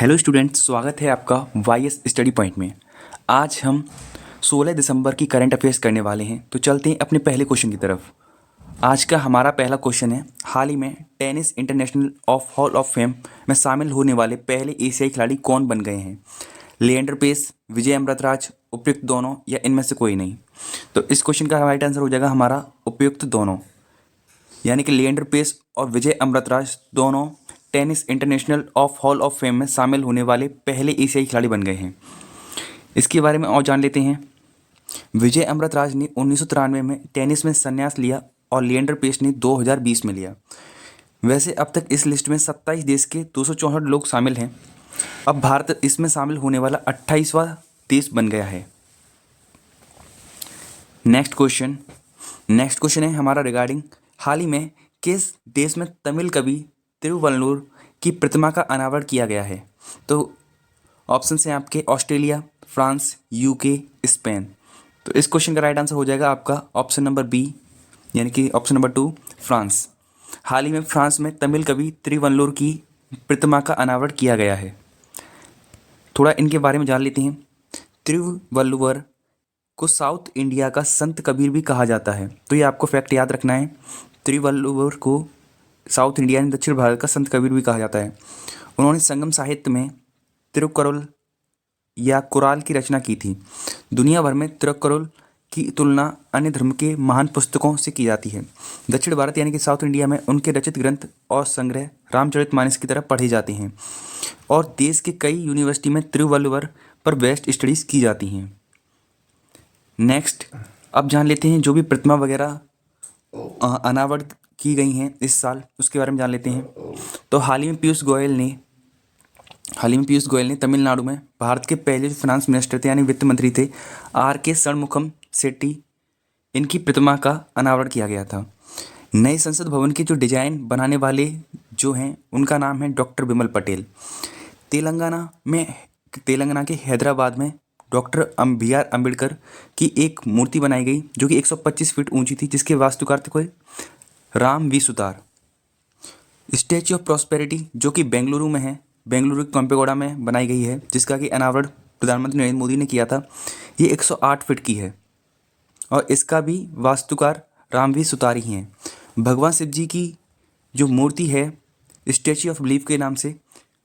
Hello students, स्वागत है आपका वाई एस स्टडी पॉइंट में। आज हम 16 दिसंबर की करंट अफेयर्स करने वाले हैं। तो चलते हैं अपने पहले क्वेश्चन की तरफ। आज का हमारा पहला क्वेश्चन है, हाल ही में tennis international of hall of fame में शामिल होने वाले पहले एशियाई खिलाड़ी कौन बन गए हैं? लिएंडर पेस, विजय अमृतराज, उपयुक्त दोनों या इनमें से कोई नहीं? तो इस क्वेश्चन का राइट आंसर हो जाएगा हमारा उपयुक्त दोनों, यानी कि लिएंडर पेस और विजय अमृतराज दोनों tennis international of hall of fame में शामिल होने वाले पहले एशियाई खिलाड़ी बन गए हैं। इसके बारे में और जान लेते हैं। विजय अमृतराज ने 1993 में टेनिस में संन्यास लिया और लिएंडर पेस ने 2020 में लिया। वैसे अब तक इस लिस्ट में 27 देश के 264 लोग शामिल हैं। अब भारत इसमें शामिल होने वाला 28वां देश बन गया है। नेक्स्ट क्वेश्चन है हमारा रिगार्डिंग, हाल ही में किस देश में तमिल कवि तिरुवल्लुवर की प्रतिमा का अनावरण किया गया है? तो ऑप्शन हैं आपके ऑस्ट्रेलिया, फ्रांस, यूके, स्पेन। तो इस क्वेश्चन का राइट आंसर हो जाएगा आपका ऑप्शन नंबर बी, यानी कि ऑप्शन नंबर 2, फ्रांस। हाल ही में फ्रांस में तमिल कवि तिरुवल्लुवर की प्रतिमा का अनावरण किया गया है। थोड़ा इनके बारे में जान लेते हैं। तिरुवल्लुवर को साउथ इंडिया का संत कबीर भी कहा जाता है। तो ये आपको फैक्ट याद रखना है। तिरुवल्लुवर को साउथ इंडिया यानी दक्षिण भारत का संत कबीर भी कहा जाता है। उन्होंने संगम साहित्य में तिरुक्कुरल या कुराल की रचना की थी। दुनिया भर में तिरुक्कुरल की तुलना अन्य धर्म के महान पुस्तकों से की जाती है। दक्षिण भारत यानी कि साउथ इंडिया में उनके रचित ग्रंथ और संग्रह रामचरितमानस की तरह पढ़े जाते हैं और देश के कई यूनिवर्सिटी में तिरुवल्लुवर पर बेस्ट स्टडीज़ की जाती हैं। नेक्स्ट, अब जान लेते हैं जो भी प्रतिमा वगैरह अनावरण की गई हैं इस साल, उसके बारे में जान लेते हैं। तो हाल ही में पीयूष गोयल ने तमिलनाडु में भारत के पहले जो फाइनेंस मिनिस्टर थे यानी वित्त मंत्री थे, आर के षणमुखम शेट्टी, इनकी प्रतिमा का अनावरण किया गया था। नए संसद भवन की जो डिजाइन बनाने वाले जो हैं उनका नाम है डॉक्टर बिमल पटेल। तेलंगाना के हैदराबाद में डॉक्टर बी.आर. अम्बेडकर की एक मूर्ति बनाई गई जो कि 125 फीट ऊंची थी, जिसके वास्तुकार थे कोई Ram V Sutar. Statue of prosperity जो कि बेंगलुरु में है, बेंगलुरु के केम्पेगौड़ा में बनाई गई है, जिसका कि अनावरण प्रधानमंत्री नरेंद्र मोदी ने किया था। ये 108 फीट की है और इसका भी वास्तुकार राम वी सुतार ही हैं। भगवान शिव जी की जो मूर्ति है स्टैच्यू ऑफ बिलीफ के नाम से,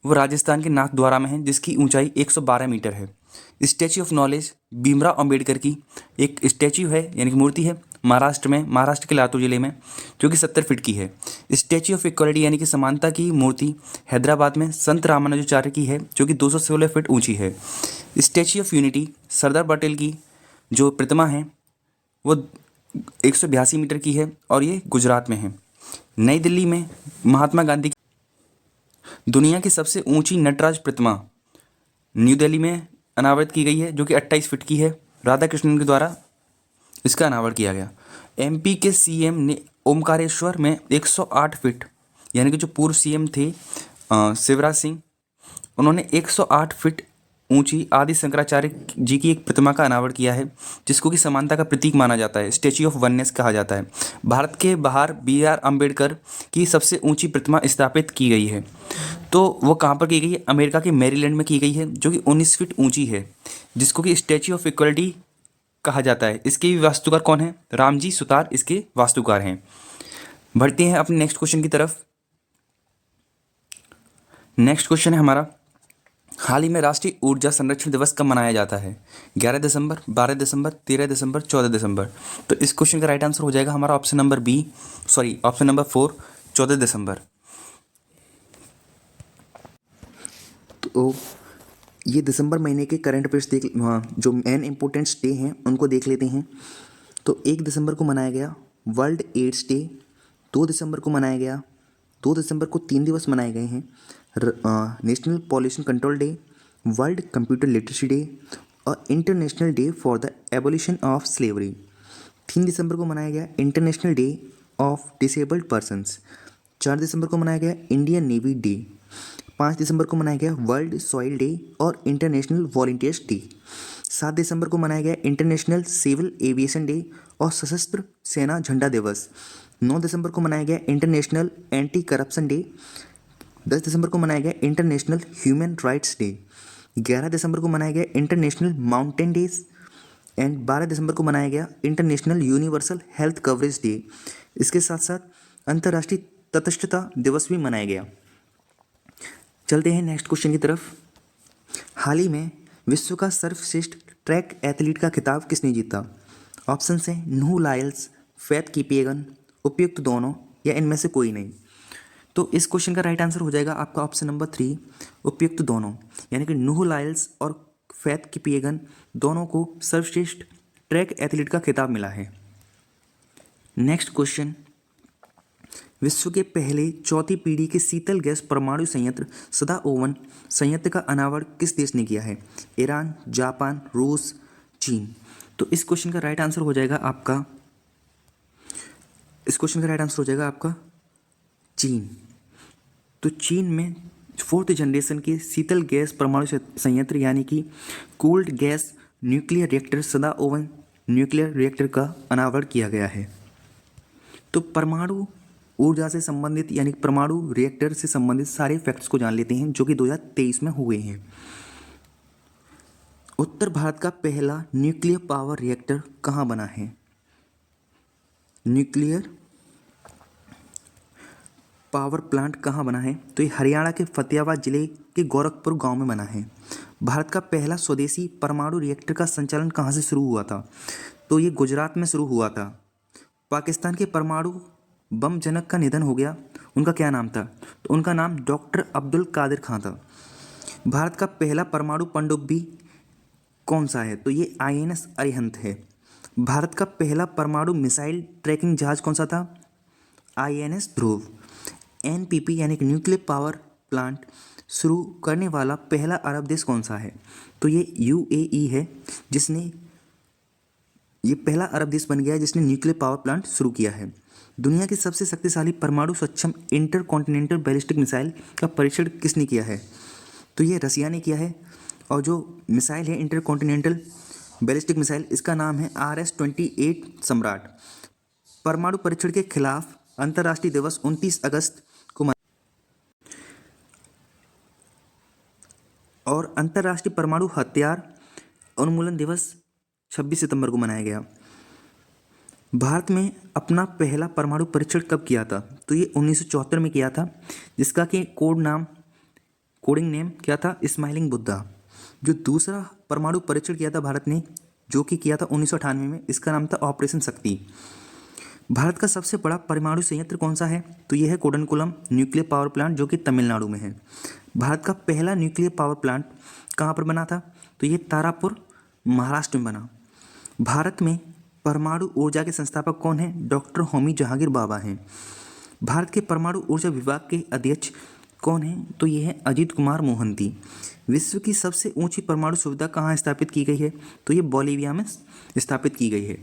वो राजस्थान के नाथद्वारा में है, जिसकी ऊंचाई 112 मीटर है। Statue of knowledge Bhimrao Ambedkar की एक स्टैच्यू है यानी कि मूर्ति है महाराष्ट्र के लातूर जिले में, जो कि 70 फीट की है। स्टैच्यू ऑफ इक्वालिटी यानी कि समानता की मूर्ति हैदराबाद में संत रामानुजाचार्य की है, जो कि 216 फीट ऊंची है। Statue of unity Sardar Patel की जो प्रतिमा है वो 182 मीटर की है और ये गुजरात में है। नई दिल्ली में महात्मा गांधी की दुनिया की सबसे ऊंची नटराज प्रतिमा न्यू दिल्ली में अनावरित की गई है, जो कि 28 फीट की है। राधा कृष्णन के द्वारा इसका अनावरण किया गया। एमपी के सीएम ने ओमकारेश्वर में 108 फीट, यानी कि जो पूर्व सीएम थे शिवराज सिंह, उन्होंने 108 फीट ऊंची आदि शंकराचार्य जी की एक प्रतिमा का अनावरण किया है, जिसको कि समानता का प्रतीक माना जाता है, स्टैच्यू ऑफ वननेस कहा जाता है। भारत के बाहर बी.आर. अम्बेडकर की सबसे ऊंची प्रतिमा स्थापित की गई है। तो वो कहाँ पर की गई है? अमेरिका के मैरीलैंड में की गई है, जो कि 19 फीट ऊंची है, जिसको कि स्टैच्यू ऑफ इक्वलिटी कहा जाता है। इसके भी वास्तुकार कौन है? रामजी सुतार इसके वास्तुकार हैं। बढ़ते हैं अपने नेक्स्ट क्वेश्चन की तरफ। नेक्स्ट क्वेश्चन है हमारा, हाल ही में राष्ट्रीय ऊर्जा संरक्षण दिवस कब मनाया जाता है? 11 दिसंबर, 12 दिसंबर, 13 दिसंबर, 14 दिसंबर। तो इस क्वेश्चन का राइट आंसर हो जाएगा हमारा ऑप्शन नंबर 4, 14 दिसंबर। तो ये दिसंबर महीने के करंट अफेयर्स जो मेन इम्पोर्टेंट्स डे हैं उनको देख लेते हैं। तो 1 दिसंबर को मनाया गया वर्ल्ड एड्स डे। 2 दिसंबर को मनाया गया 2 दिसंबर को 3 दिवस मनाए गए हैं, national pollution control day, world computer literacy day और international day for the abolition of slavery. 3 दिसंबर को मनाया गया international day of disabled persons. 4 दिसंबर को मनाया गया इंडियन नेवी डे। 5 दिसंबर को मनाया गया वर्ल्ड सॉइल डे और इंटरनेशनल वॉलंटियर्स डे। 7 दिसंबर को मनाया गया इंटरनेशनल सिविल एविएशन डे और सशस्त्र सेना झंडा दिवस। 9 दिसंबर को मनाया गया इंटरनेशनल एंटी करप्शन डे। 10 दिसंबर को मनाया गया इंटरनेशनल ह्यूमन राइट्स डे। 11 दिसंबर को मनाया गया इंटरनेशनल माउंटेन डेज। एंड 12 दिसंबर को मनाया गया international universal health coverage day. इसके साथ साथ अंतर्राष्ट्रीय तटस्थता दिवस भी मनाया गया। चलते हैं नेक्स्ट क्वेश्चन की तरफ। हाल ही में विश्व का सर्वश्रेष्ठ ट्रैक एथलीट का खिताब किसने जीता? ऑप्शन है नूह लाइल्स, फैथ किपिएगन, उपयुक्त दोनों, या इनमें से कोई नहीं। तो इस क्वेश्चन का राइट आंसर हो जाएगा आपका ऑप्शन नंबर 3, उपयुक्त दोनों। यानी कि नूह लाइल्स और फैथ किपिएगन दोनों को सर्वश्रेष्ठ ट्रैक एथलीट का खिताब मिला है। नेक्स्ट क्वेश्चन, विश्व के पहले चौथी पीढ़ी के शीतल गैस परमाणु संयंत्र सदा ओवन संयंत्र का अनावरण किस देश ने किया है? ईरान, जापान, रूस, चीन। तो इस क्वेश्चन का राइट आंसर हो जाएगा आपका चीन। तो चीन में 4th जनरेशन के शीतल गैस परमाणु संयंत्र यानी कि कूल्ड गैस न्यूक्लियर रिएक्टर सदा ओवन न्यूक्लियर रिएक्टर का अनावरण किया गया है। तो परमाणु ऊर्जा से संबंधित यानी परमाणु रिएक्टर से संबंधित सारे फैक्ट्स को जान लेते हैं जो कि 2023 में हुए हैं। उत्तर भारत का पहला न्यूक्लियर पावर रिएक्टर कहाँ बना है? न्यूक्लियर पावर प्लांट कहाँ बना है? तो ये हरियाणा के फतेहाबाद जिले के गोरखपुर गांव में बना है। भारत का पहला स्वदेशी परमाणु रिएक्टर का संचालन कहाँ से शुरू हुआ था? तो ये गुजरात में शुरू हुआ था। पाकिस्तान के परमाणु बम जनक का निधन हो गया, उनका क्या नाम था? तो उनका नाम डॉक्टर अब्दुल कादिर खां था। भारत का पहला परमाणु पनडुब्बी कौन सा है? तो ये INS अरिहंत है। भारत का पहला परमाणु मिसाइल ट्रैकिंग जहाज कौन सा था? INS ध्रुव। NPP यानी कि न्यूक्लियर पावर प्लांट शुरू करने वाला पहला अरब देश कौन सा है? तो ये UAE है, जिसने ये पहला अरब देश बन गया है जिसने न्यूक्लियर पावर प्लांट शुरू किया है। दुनिया की सबसे शक्तिशाली परमाणु सक्षम इंटरकॉन्टिनेंटल बैलिस्टिक मिसाइल का परीक्षण किसने किया है? तो ये रसिया ने किया है। और जो मिसाइल है इंटरकॉन्टिनेंटल बैलिस्टिक मिसाइल, इसका नाम है RS-28 सम्राट। परमाणु परीक्षण के खिलाफ अंतर्राष्ट्रीय दिवस 29 अगस्त को और अंतर्राष्ट्रीय परमाणु हथियार उन्मूलन दिवस 26 सितंबर को मनाया गया। भारत में अपना पहला परमाणु परीक्षण कब किया था? तो ये 1974 में किया था, जिसका कि कोडिंग नेम क्या था? स्माइलिंग बुद्धा। जो दूसरा परमाणु परीक्षण किया था भारत ने, जो कि किया था 1998 में, इसका नाम था ऑपरेशन शक्ति। भारत का सबसे बड़ा परमाणु संयंत्र कौन सा है? तो यह है कोडनकुलम न्यूक्लियर पावर प्लांट, जो कि तमिलनाडु में है। भारत का पहला न्यूक्लियर पावर प्लांट कहाँ पर बना था? तो ये तारापुर महाराष्ट्र में बना। भारत में परमाणु ऊर्जा के संस्थापक कौन हैं? डॉक्टर होमी जहांगीर बाबा हैं। भारत के परमाणु ऊर्जा विभाग के अध्यक्ष कौन हैं? तो ये हैं अजीत कुमार मोहंती। विश्व की सबसे ऊंची परमाणु सुविधा कहाँ स्थापित की गई है? तो ये बोलिविया में स्थापित की गई है।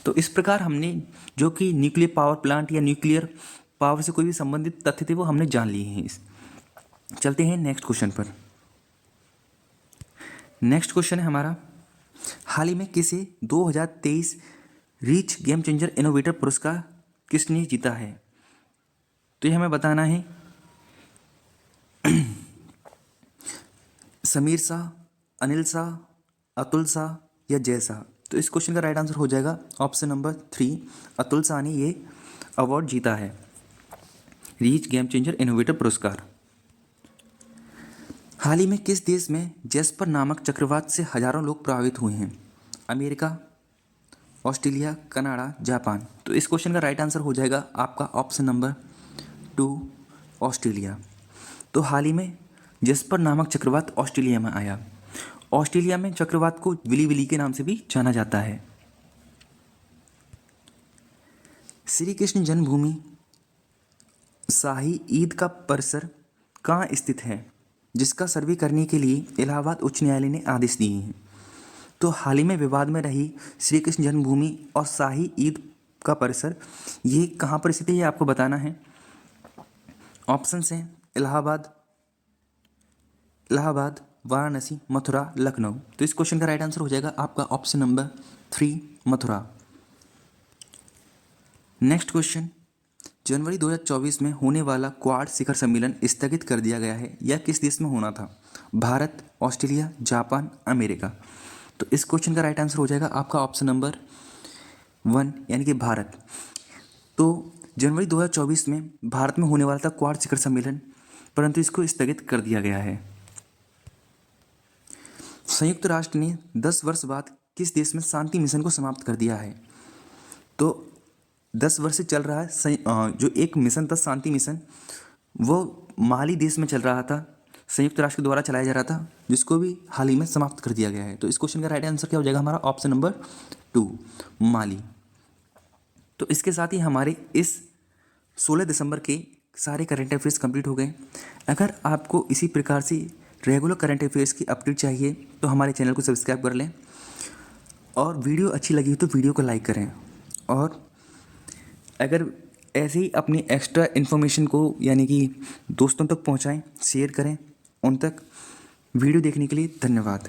तो इस प्रकार हमने जो कि न्यूक्लियर पावर प्लांट या न्यूक्लियर पावर से कोई भी संबंधित तथ्य थे वो हमने जान लिए हैं। चलते हैं नेक्स्ट क्वेश्चन पर। नेक्स्ट क्वेश्चन है हमारा, हाल ही में किसे 2023 रीच गेम चेंजर इनोवेटर पुरस्कार किसने जीता है? तो ये हमें बताना है। समीर शाह, अनिल शाह, अतुल शाह या जय शाह। तो इस क्वेश्चन का राइट आंसर हो जाएगा ऑप्शन नंबर 3, अतुल शाह ने ये अवार्ड जीता है, रीच गेम चेंजर इनोवेटर पुरस्कार। हाल ही में किस देश में जैस्पर नामक चक्रवात से हजारों लोग प्रभावित हुए हैं? America, Australia, Canada, Japan. तो इस क्वेश्चन का राइट आंसर हो जाएगा आपका ऑप्शन नंबर 2, ऑस्ट्रेलिया। तो हाल ही में जैस्पर नामक चक्रवात ऑस्ट्रेलिया में आया। ऑस्ट्रेलिया में चक्रवात को विली विली के नाम से भी जाना जाता है। श्री कृष्ण जन्मभूमि शाही ईद का परिसर कहाँ स्थित है, जिसका सर्वे करने के लिए इलाहाबाद उच्च न्यायालय ने आदेश दिए हैं? तो हाल ही में विवाद में रही श्री कृष्ण जन्मभूमि और शाही ईद का परिसर, ये कहाँ पर स्थित है ये आपको बताना है। ऑप्शंस हैं इलाहाबाद, वाराणसी, मथुरा, लखनऊ। तो इस क्वेश्चन का राइट आंसर हो जाएगा आपका option number 3, Mathura. Next question, जनवरी 2024 में होने वाला क्वाड शिखर सम्मेलन स्थगित कर दिया गया है। यह किस देश में होना था? Bharat, Australia, Japan, America. तो इस क्वेश्चन का राइट आंसर हो जाएगा आपका ऑप्शन नंबर 1 यानी कि भारत। तो जनवरी 2024 में भारत में होने वाला था क्वाड शिखर सम्मेलन, परंतु इसको स्थगित कर दिया गया है। संयुक्त राष्ट्र ने 10 वर्ष बाद किस देश में शांति मिशन को समाप्त कर दिया है? तो 10 वर्ष से चल रहा है जो एक मिशन था, शांति मिशन, वो माली देश में चल रहा था, संयुक्त राष्ट्र के द्वारा चलाया जा रहा था, जिसको भी हाल ही में समाप्त कर दिया गया है। तो इस क्वेश्चन का राइट आंसर क्या हो जाएगा हमारा? ऑप्शन नंबर 2 माली। तो इसके साथ ही हमारे इस 16 दिसंबर के सारे करंट अफेयर्स कंप्लीट हो गए। अगर आपको इसी प्रकार से रेगुलर करंट अफेयर्स की अपडेट चाहिए तो हमारे चैनल को सब्सक्राइब कर लें, और वीडियो अच्छी लगी हो तो वीडियो को लाइक करें, और अगर ऐसे ही अपनी एक्स्ट्रा इन्फॉर्मेशन को यानी कि दोस्तों तक पहुंचाएं, शेयर करें उन तक। वीडियो देखने के लिए धन्यवाद।